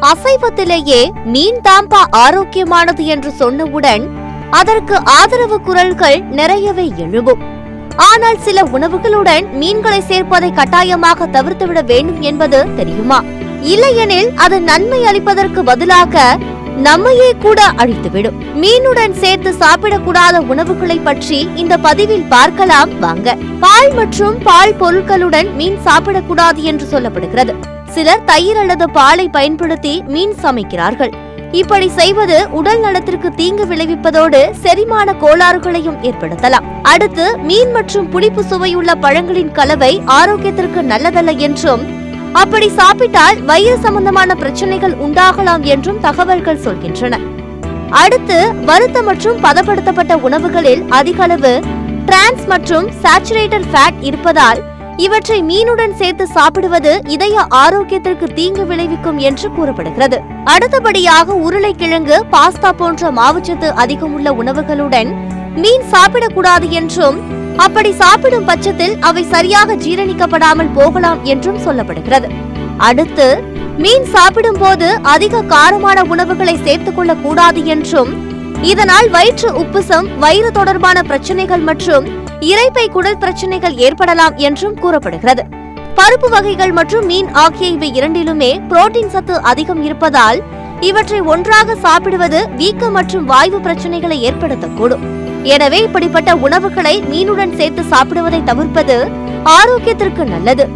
அசைவத்திலேயே மீன் தாம்பா ஆரோக்கியமானது என்று சொன்னவுடன் அதற்கு ஆதரவு குரல்கள் நிறையவே எழும்பும். ஆனால் சில உணவுகளுடன் மீன்களை சேர்ப்பதை கட்டாயமாக தவிர்த்துவிட வேண்டும் என்பது தெரியுமா? இல்லையெனில் அது நன்மை அளிப்பதற்கு பதிலாக நம்மையே கூட அழித்துவிடும். மீனுடன் சேர்த்து சாப்பிடக்கூடாத உணவுகளை பற்றி இந்த பதிவில் பார்க்கலாம் வாங்க. பால் மற்றும் பால் பொருட்களுடன் மீன் சாப்பிடக்கூடாது என்று சொல்லப்படுகிறது. சிலர் தயிர் அல்லது பாலை பயன்படுத்தி மீன் சமைக்கிறார்கள். இப்படி செய்வது உடல் நலத்திற்கு தீங்கு விளைவிப்பதோடு செரிமான கோளாறுகளையும் ஏற்படுத்தலாம். அடுத்து, மீன் மற்றும் புளிப்பு சுவையுள்ள பழங்களின் கலவை ஆரோக்கியத்திற்கு நல்லதல்ல என்றும், அப்படி சாப்பிட்டால் வயிறு சம்பந்தமான பிரச்சனைகள் உண்டாகலாம் என்றும் தகவல்கள் சொல்கின்றன. அடுத்து, வறுத்த மற்றும் பதப்படுத்தப்பட்ட உணவுகளில் அதிக அளவு டிரான்ஸ் மற்றும் சாச்சுரேட்டட் ஃபேட் இருப்பதால் இவற்றை மீனுடன் சேர்த்து சாப்பிடுவது இதய ஆரோக்கியத்திற்கு தீங்கு விளைவிக்கும் என்று கூறப்படுகிறது. அடுத்தபடியாக, உருளைக்கிழங்கு, பாஸ்தா போன்ற மாவுச்சத்து அதிகமுள்ள உணவுகளுடன் மீன் சாப்பிடக்கூடாது என்றும், அப்படி சாப்பிடும் பட்சத்தில் அவை சரியாக ஜீரணிக்கப்படாமல் போகலாம் என்றும் சொல்லப்படுகிறது. அடுத்து, மீன் சாப்பிடும் போது அதிக காரமான உணவுகளை சேர்த்துக் கொள்ளக் கூடாது என்றும், இதனால் வயிற்று உப்புசம், வயிறு தொடர்பான பிரச்சனைகள் மற்றும் இரைப்பை குடல் பிரச்சனைகள் ஏற்படலாம் என்றும் கூறப்படுகிறது. பருப்பு வகைகள் மற்றும் மீன் ஆகிய இவை இரண்டிலுமே புரோட்டீன் சத்து அதிகம் இருப்பதால் இவற்றை ஒன்றாக சாப்பிடுவது வீக்கம் மற்றும் வாய்வு பிரச்சனைகளை ஏற்படுத்தக்கூடும். எனவே இப்படிப்பட்ட உணவுகளை மீனுடன் சேர்த்து சாப்பிடுவதை தவிர்ப்பது ஆரோக்கியத்திற்கு நல்லது.